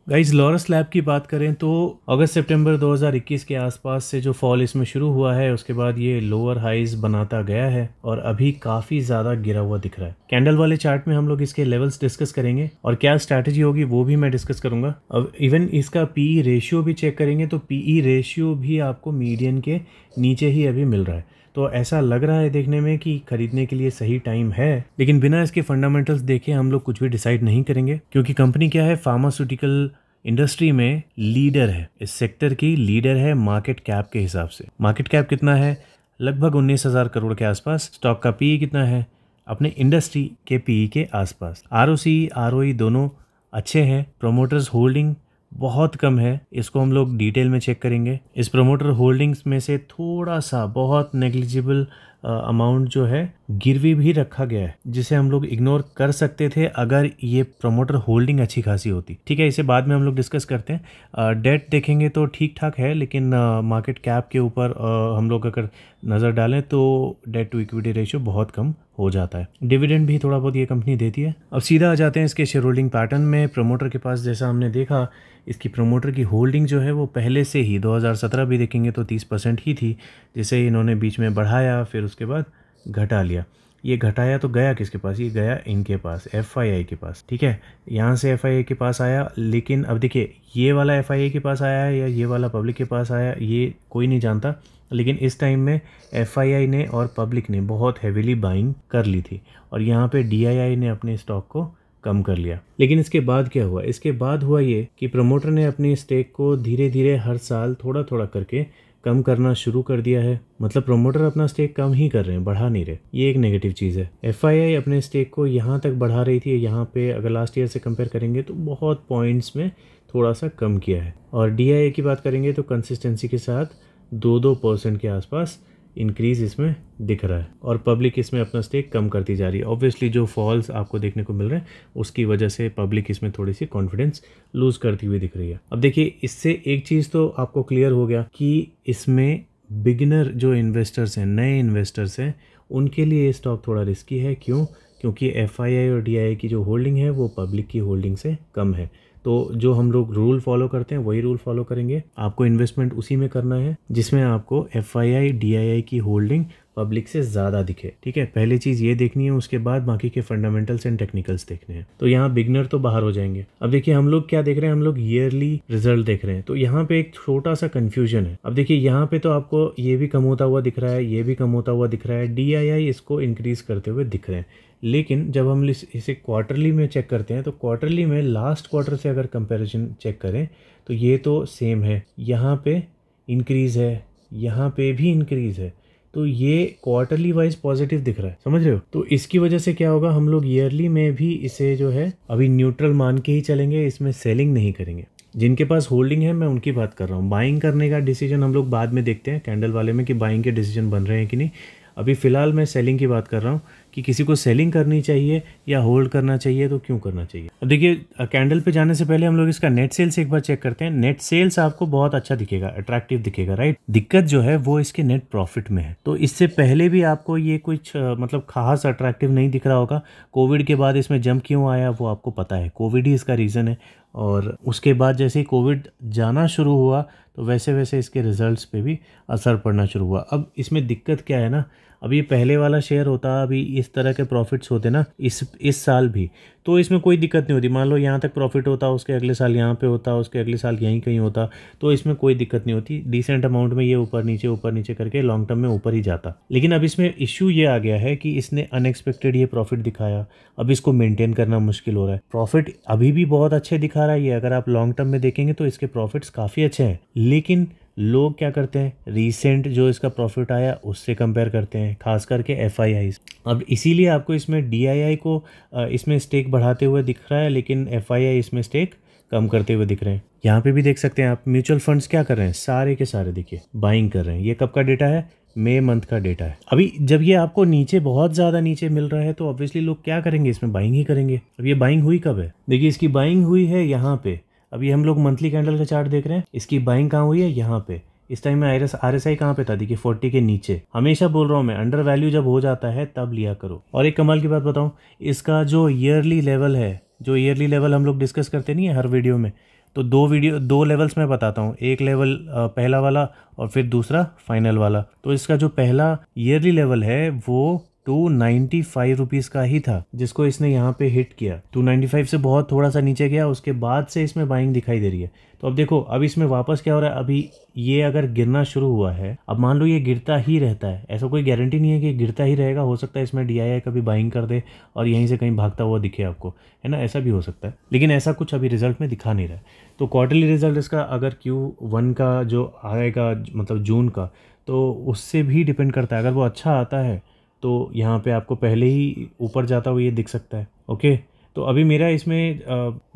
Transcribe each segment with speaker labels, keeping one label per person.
Speaker 1: Guys Laurus lab की बात करें तो अगस्त सितंबर 2021 के आसपास से जो फॉल इसमें शुरू हुआ है, उसके बाद ये लोअर हाइज बनाता गया है और अभी काफ़ी ज़्यादा गिरा हुआ दिख रहा है। कैंडल वाले चार्ट में हम लोग इसके लेवल्स डिस्कस करेंगे और क्या स्ट्रैटेजी होगी वो भी मैं डिस्कस करूंगा। अब इवन इसका पीई रेशियो भी चेक करेंगे तो पीई रेशियो भी आपको मीडियन के नीचे ही अभी मिल रहा है। तो ऐसा लग रहा है देखने में कि खरीदने के लिए सही टाइम है, लेकिन बिना इसके फंडामेंटल्स देखे हम लोग कुछ भी डिसाइड नहीं करेंगे, क्योंकि कंपनी क्या है, फार्मास्यूटिकल इंडस्ट्री में लीडर है, इस सेक्टर की लीडर है मार्केट कैप के हिसाब से। मार्केट कैप कितना है? लगभग 19,000 करोड़ के आसपास। स्टॉक का पीई कितना है? अपने इंडस्ट्री के पीई के आसपास। आरओसी आरओई दोनों अच्छे हैं। प्रोमोटर्स होल्डिंग बहुत कम है, इसको हम लोग डिटेल में चेक करेंगे। इस प्रोमोटर होल्डिंग्स में से थोड़ा सा बहुत नेग्लिजिबल अमाउंट जो है गिरवी भी रखा गया है, जिसे हम लोग इग्नोर कर सकते थे अगर ये प्रोमोटर होल्डिंग अच्छी खासी होती। ठीक है, इसे बाद में हम लोग डिस्कस करते हैं। डेट देखेंगे तो ठीक ठाक है, लेकिन मार्केट कैप के ऊपर हम लोग अगर नज़र डालें तो डेट टू इक्विटी रेशियो बहुत कम हो जाता है। डिविडेंड भी थोड़ा बहुत ये कंपनी देती है। अब सीधा आ जाते हैं इसके शेयर होल्डिंग पैटर्न में। प्रमोटर के पास जैसा हमने देखा, इसकी प्रमोटर की होल्डिंग जो है वो पहले से ही 2017 भी देखेंगे तो 30% ही थी, जिसे इन्होंने बीच में बढ़ाया, फिर उसके बाद घटा लिया। ये घटाया तो गया किसके पास? ये गया इनके पास, एफआईआई के पास। ठीक है, यहाँ से एफआईआई के पास आया, लेकिन अब देखिए ये वाला एफआईआई के पास आया है या ये वाला पब्लिक के पास आया, ये कोई नहीं जानता। लेकिन इस टाइम में एफआईआई ने और पब्लिक ने बहुत हैवीली बाइंग कर ली थी और यहाँ पे डीआईआई ने अपने स्टॉक को कम कर लिया। लेकिन इसके बाद क्या हुआ? इसके बाद हुआ ये कि प्रमोटर ने अपनी स्टेक को धीरे धीरे हर साल थोड़ा थोड़ा करके कम करना शुरू कर दिया है। मतलब प्रमोटर अपना स्टेक कम ही कर रहे हैं, बढ़ा नहीं रहे। ये एक नेगेटिव चीज़ है। एफआईआई अपने स्टेक को यहाँ तक बढ़ा रही थी, यहाँ पे अगर लास्ट ईयर से कंपेयर करेंगे तो बहुत पॉइंट्स में थोड़ा सा कम किया है। और डीआईआई की बात करेंगे तो कंसिस्टेंसी के साथ 2-2% के आसपास इंक्रीज इसमें दिख रहा है और पब्लिक इसमें अपना स्टेक कम करती जा रही है। ऑब्वियसली जो फॉल्स आपको देखने को मिल रहे हैं उसकी वजह से पब्लिक इसमें थोड़ी सी कॉन्फिडेंस लूज करती हुई दिख रही है। अब देखिए, इससे एक चीज़ तो आपको क्लियर हो गया कि इसमें बिगिनर जो इन्वेस्टर्स हैं, नए इन्वेस्टर्स हैं, उनके लिए ये स्टॉक थोड़ा रिस्की है। क्यों? क्योंकि एफआईआई और डीआईआई की जो होल्डिंग है वो पब्लिक की होल्डिंग से कम है। तो जो हम लोग रूल फॉलो करते हैं वही रूल फॉलो करेंगे। आपको इन्वेस्टमेंट उसी में करना है जिसमें आपको एफआईआई डीआईआई की होल्डिंग पब्लिक से ज़्यादा दिखे। ठीक है, पहले चीज़ ये देखनी है, उसके बाद बाकी के फंडामेंटल्स एंड टेक्निकल्स देखने हैं। तो यहाँ बिगनर तो बाहर हो जाएंगे। अब देखिए हम लोग क्या देख रहे हैं, हम लोग ईयरली रिजल्ट देख रहे हैं। तो यहाँ पे एक छोटा सा कंफ्यूजन है। अब देखिए यहाँ पे तो आपको ये भी कम होता हुआ दिख रहा है, ये भी कम होता हुआ दिख रहा है, डीआईआई इसको इंक्रीज करते हुए दिख रहे हैं। लेकिन जब हम इसे क्वार्टरली में चेक करते हैं तो क्वार्टरली में लास्ट क्वार्टर से अगर कंपैरिजन चेक करें तो ये तो सेम है, यहाँ पे इंक्रीज़ है, यहाँ पे भी इंक्रीज़ है। तो ये क्वार्टरली वाइज पॉजिटिव दिख रहा है, समझ रहे हो? तो इसकी वजह से क्या होगा, हम लोग ईयरली में भी इसे जो है अभी न्यूट्रल मान के ही चलेंगे, इसमें सेलिंग नहीं करेंगे। जिनके पास होल्डिंग है मैं उनकी बात कर रहा हूँ। बाइंग करने का डिसीजन हम लोग बाद में देखते हैं कैंडल वाले में कि बाइंग के डिसीजन बन रहे हैं कि नहीं। अभी फ़िलहाल मैं सेलिंग की बात कर रहा हूँ कि किसी को सेलिंग करनी चाहिए या होल्ड करना चाहिए, तो क्यों करना चाहिए। अब देखिए, कैंडल पे जाने से पहले हम लोग इसका नेट सेल्स एक बार चेक करते हैं। नेट सेल्स आपको बहुत अच्छा दिखेगा, अट्रैक्टिव दिखेगा, राइट। दिक्कत जो है वो इसके नेट प्रॉफिट में है। तो इससे पहले भी आपको ये कुछ मतलब खास अट्रैक्टिव नहीं दिख रहा होगा। कोविड के बाद इसमें जंप क्यों आया वो आपको पता है, कोविड ही इसका रीज़न है। और उसके बाद जैसे ही कोविड जाना शुरू हुआ तो वैसे वैसे इसके रिजल्ट्स पे भी असर पड़ना शुरू हुआ। अब इसमें दिक्कत क्या है ना, अब ये पहले वाला शेयर होता, अभी इस तरह के प्रॉफिट्स होते ना इस साल भी, तो इसमें कोई दिक्कत नहीं होती। मान लो यहाँ तक प्रॉफिट होता, उसके अगले साल यहाँ पे होता, उसके अगले साल यहीं कहीं होता, तो इसमें कोई दिक्कत नहीं होती। डिसेंट अमाउंट में ये ऊपर नीचे करके लॉन्ग टर्म में ऊपर ही जाता। लेकिन अब इसमें इश्यू ये आ गया है कि इसने अनएक्सपेक्टेड ये प्रॉफिट दिखाया, अब इसको मेंटेन करना मुश्किल हो रहा है। प्रॉफिट अभी भी बहुत अच्छे दिखा रहा है ये, अगर आप लॉन्ग टर्म में देखेंगे तो इसके प्रॉफिट्स काफ़ी अच्छे हैं। लेकिन लोग क्या करते हैं, रीसेंट जो इसका प्रॉफिट आया उससे कंपेयर करते हैं, खास करके एफआईआई। अब इसीलिए आपको इसमें डीआईआई को इसमें स्टेक बढ़ाते हुए दिख रहा है, लेकिन एफआईआई इसमें स्टेक कम करते हुए दिख रहे हैं। यहाँ पे भी देख सकते हैं आप, म्यूचुअल फंड्स क्या कर रहे हैं, सारे के सारे देखिए बाइंग कर रहे हैं। ये कब का डेटा है? मई मंथ का डेटा है। अभी जब ये आपको नीचे बहुत ज़्यादा नीचे मिल रहा है तो ऑब्वियसली लोग क्या करेंगे, इसमें बाइंग ही करेंगे। अब ये बाइंग हुई कब है? देखिए इसकी बाइंग हुई है यहाँ पे। अभी हम लोग मंथली कैंडल का चार्ट देख रहे हैं, इसकी बाइंग कहाँ हुई है? यहाँ पे। इस टाइम में आरएसआई कहाँ पे था? देखिए 40 के नीचे। हमेशा बोल रहा हूँ मैं, अंडर वैल्यू जब हो जाता है तब लिया करो। और एक कमाल की बात बताऊँ, इसका जो ईयरली लेवल है, जो ईयरली लेवल हम लोग डिस्कस करते नहीं है हर वीडियो में, तो दो लेवल्स मैं बताता हूँ। एक लेवल पहला वाला और फिर दूसरा फाइनल वाला। तो इसका जो पहला ईयरली लेवल है वो 295 रुपीज़ का ही था, जिसको इसने यहाँ पे हिट किया। 295 से बहुत थोड़ा सा नीचे गया, उसके बाद से इसमें बाइंग दिखाई दे रही है। तो अब देखो, अब इसमें वापस क्या हो रहा है, अभी ये अगर गिरना शुरू हुआ है, अब मान लो ये गिरता ही रहता है, ऐसा कोई गारंटी नहीं है कि गिरता ही रहेगा। हो सकता है इसमें DII कभी बाइंग कर दे और यहीं से कहीं भागता हुआ दिखे आपको, है ना, ऐसा भी हो सकता है। लेकिन ऐसा कुछ अभी रिजल्ट में दिखा नहीं रहा है। तो क्वार्टरली रिजल्ट इसका अगर Q1 का जो आएगा, मतलब जून का, तो उससे भी डिपेंड करता है। अगर वो अच्छा आता है तो यहाँ पे आपको पहले ही ऊपर जाता हुआ ये दिख सकता है। ओके, तो अभी मेरा इसमें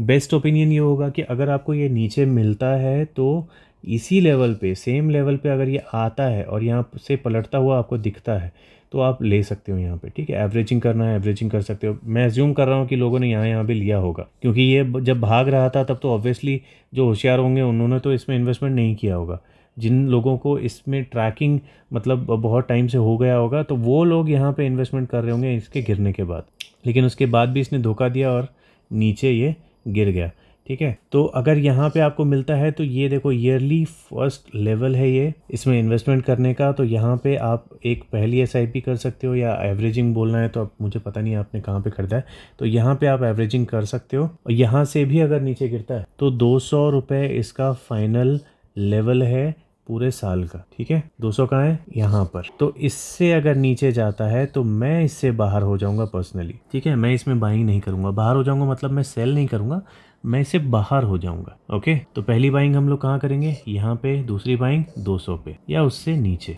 Speaker 1: बेस्ट ओपिनियन ये होगा कि अगर आपको ये नीचे मिलता है तो इसी लेवल पे, सेम लेवल पे अगर ये आता है और यहाँ से पलटता हुआ आपको दिखता है तो आप ले सकते हो यहाँ पे। ठीक है, एवरेजिंग करना है एवरेजिंग कर सकते हो। मैं अज्यूम कर रहा हूँ कि लोगों ने यहाँ पे लिया होगा, क्योंकि ये जब भाग रहा था तब तो ऑब्वियसली जो होशियार होंगे उन्होंने तो इसमें इन्वेस्टमेंट नहीं किया होगा। जिन लोगों को इसमें ट्रैकिंग मतलब बहुत टाइम से हो गया होगा तो वो लोग यहाँ पे इन्वेस्टमेंट कर रहे होंगे इसके गिरने के बाद। लेकिन उसके बाद भी इसने धोखा दिया और नीचे ये गिर गया। ठीक है, तो अगर यहाँ पे आपको मिलता है तो ये देखो ईयरली फर्स्ट लेवल है ये इसमें इन्वेस्टमेंट करने का। तो यहाँ पे आप एक पहली SIP कर सकते हो, या एवरेजिंग बोलना है तो अब मुझे पता नहीं आपने कहाँ पे खरीदा है, तो यहाँ पे आप एवरेजिंग कर सकते हो। और यहाँ से भी अगर नीचे गिरता है तो 200 रुपये इसका फाइनल लेवल है पूरे साल का। ठीक है, 200 कहाँ है, यहाँ पर। तो इससे अगर नीचे जाता है तो मैं इससे बाहर हो जाऊंगा पर्सनली। ठीक है, मैं इसमें बाइंग नहीं करूंगा। बाहर हो जाऊंगा मतलब मैं सेल नहीं करूंगा, मैं इससे बाहर हो जाऊंगा। ओके, तो पहली बाइंग हम लोग कहाँ करेंगे, यहाँ पे। दूसरी बाइंग 200 पे या उससे नीचे,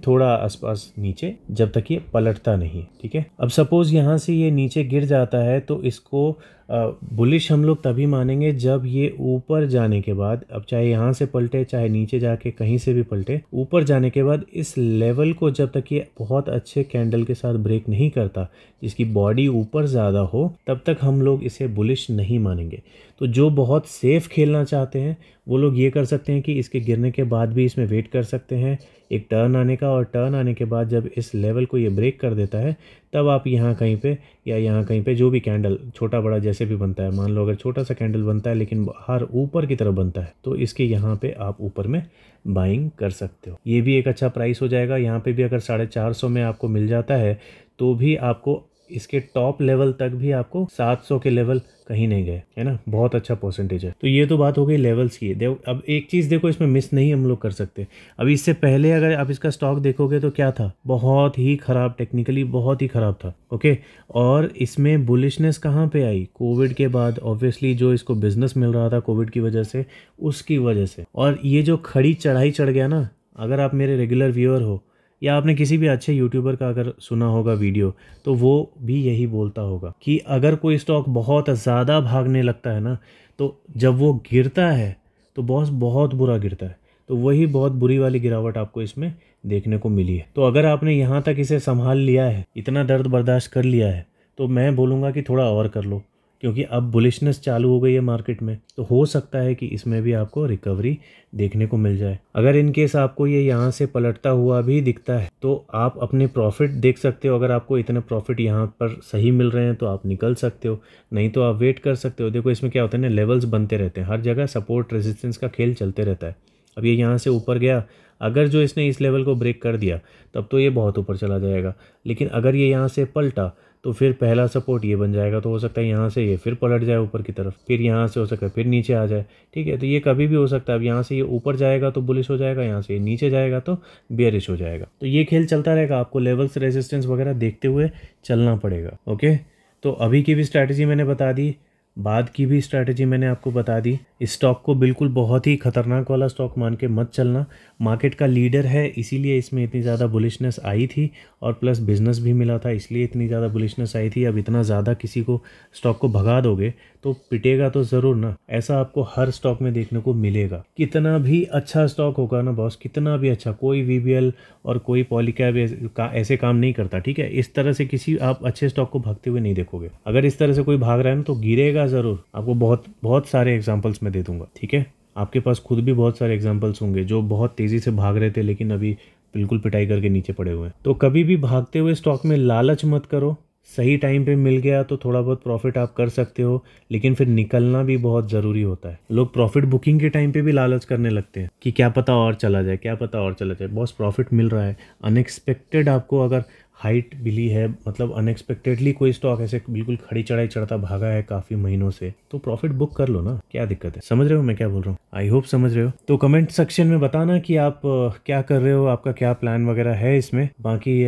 Speaker 1: थोड़ा आसपास नीचे, जब तक ये पलटता नहीं। ठीक है, अब सपोज यहाँ से ये नीचे गिर जाता है तो इसको बुलिश हम लोग तभी मानेंगे जब ये ऊपर जाने के बाद, अब चाहे यहाँ से पलटे चाहे नीचे जाके कहीं से भी पलटे, ऊपर जाने के बाद इस लेवल को जब तक ये बहुत अच्छे कैंडल के साथ ब्रेक नहीं करता, जिसकी बॉडी ऊपर ज़्यादा हो, तब तक हम लोग इसे बुलिश नहीं मानेंगे। तो जो बहुत सेफ खेलना चाहते हैं वो लोग ये कर सकते हैं कि इसके गिरने के बाद भी इसमें वेट कर सकते हैं एक टर्न आने का, और टर्न आने के बाद जब इस लेवल को ये ब्रेक कर देता है तब आप यहाँ कहीं पे या यहाँ कहीं पे जो भी कैंडल छोटा बड़ा जैसे भी बनता है, मान लो अगर छोटा सा कैंडल बनता है लेकिन बाहर ऊपर की तरफ बनता है तो इसके यहाँ पे आप ऊपर में बाइंग कर सकते हो। ये भी एक अच्छा प्राइस हो जाएगा। यहाँ पे भी अगर 450 में आपको मिल जाता है तो भी आपको इसके टॉप लेवल तक भी आपको 700 के लेवल कहीं नहीं गए, है ना, बहुत अच्छा परसेंटेज है। तो ये तो बात हो गई लेवल्स की। अब एक चीज़ देखो, इसमें मिस नहीं हम लोग कर सकते। अभी इससे पहले अगर आप इसका स्टॉक देखोगे तो क्या था, बहुत ही ख़राब, टेक्निकली बहुत ही ख़राब था। ओके, और इसमें बुलिशनेस कहाँ पे आई, कोविड के बाद। ऑब्वियसली जो इसको बिजनेस मिल रहा था कोविड की वजह से, उसकी वजह से। और ये जो खड़ी चढ़ाई चढ़ गया ना, अगर आप मेरे रेगुलर व्यूअर हो या आपने किसी भी अच्छे यूट्यूबर का अगर सुना होगा वीडियो, तो वो भी यही बोलता होगा कि अगर कोई स्टॉक बहुत ज़्यादा भागने लगता है ना, तो जब वो गिरता है तो बॉस बहुत बुरा गिरता है। तो वही बहुत बुरी वाली गिरावट आपको इसमें देखने को मिली है। तो अगर आपने यहाँ तक इसे संभाल लिया है, इतना दर्द बर्दाश्त कर लिया है, तो मैं बोलूँगा कि थोड़ा और कर लो, क्योंकि अब बुलिशनेस चालू हो गई है मार्केट में। तो हो सकता है कि इसमें भी आपको रिकवरी देखने को मिल जाए। अगर इन केस आपको ये यहाँ से पलटता हुआ भी दिखता है तो आप अपने प्रॉफिट देख सकते हो। अगर आपको इतने प्रॉफिट यहाँ पर सही मिल रहे हैं तो आप निकल सकते हो, नहीं तो आप वेट कर सकते हो। देखो इसमें क्या होता है ना, लेवल्स बनते रहते हैं, हर जगह सपोर्ट रेजिस्टेंस का खेल चलते रहता है। अब ये यहाँ से ऊपर गया, अगर जो इसने इस लेवल को ब्रेक कर दिया तब तो ये बहुत ऊपर चला जाएगा। लेकिन अगर ये यहाँ से पलटा तो फिर पहला सपोर्ट ये बन जाएगा। तो हो सकता है यहाँ से ये फिर पलट जाए ऊपर की तरफ, फिर यहाँ से हो सकता है फिर नीचे आ जाए। ठीक है, तो ये कभी भी हो सकता है। अब यहाँ से ये ऊपर जाएगा तो बुलिश हो जाएगा, यहाँ से ये नीचे जाएगा तो बेयरिश हो जाएगा। तो ये खेल चलता रहेगा, आपको लेवल्स रेजिस्टेंस वगैरह देखते हुए चलना पड़ेगा। ओके, तो अभी की भी स्ट्रैटेजी मैंने बता दी, बाद की भी स्ट्रैटेजी मैंने आपको बता दी। इस स्टॉक को बिल्कुल बहुत ही खतरनाक वाला स्टॉक मान के मत चलना। मार्केट का लीडर है इसीलिए इसमें इतनी ज़्यादा बुलिशनेस आई थी, और प्लस बिजनेस भी मिला था इसलिए इतनी ज़्यादा बुलिशनेस आई थी। अब इतना ज़्यादा किसी को स्टॉक को भगा दोगे तो पिटेगा तो ज़रूर ना। ऐसा आपको हर स्टॉक में देखने को मिलेगा। कितना भी अच्छा स्टॉक होगा ना बॉस, कितना भी अच्छा, कोई VBL और कोई पॉलीकैब ऐसे काम नहीं करता। ठीक है, इस तरह से किसी आप अच्छे स्टॉक को भागते हुए नहीं देखोगे। अगर इस तरह से कोई भाग रहा है ना तो गिरेगा ज़रूर। आपको बहुत सारे एग्जाम्पल्स मैं दे दूंगा। ठीक है, आपके पास खुद भी बहुत सारे एग्जाम्पल्स होंगे जो बहुत तेज़ी से भाग रहे थे लेकिन अभी बिल्कुल पिटाई करके नीचे पड़े हुए हैं। तो कभी भी भागते हुए स्टॉक में लालच मत करो, सही टाइम पे मिल गया तो थोड़ा बहुत प्रॉफिट आप कर सकते हो, लेकिन फिर निकलना भी बहुत ज़रूरी होता है। लोग प्रॉफिट बुकिंग के टाइम पे भी लालच करने लगते हैं कि क्या पता और चला जाए, क्या पता और चला जाए। बॉस प्रॉफिट मिल रहा है, अनएक्सपेक्टेड आपको अगर हाइट मिली है, मतलब अनएक्सपेक्टेडली कोई स्टॉक ऐसे बिल्कुल खड़ी चढ़ाई चढ़ता भागा है काफ़ी महीनों से, तो प्रॉफिट बुक कर लो ना, क्या दिक्कत है। समझ रहे हो मैं क्या बोल रहा हूँ? आई होप समझ रहे हो। तो कमेंट सेक्शन में बताना कि आप क्या कर रहे हो, आपका क्या प्लान वगैरह है इसमें। बाकी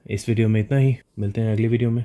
Speaker 1: इस वीडियो में इतना ही, मिलते हैं अगली वीडियो में।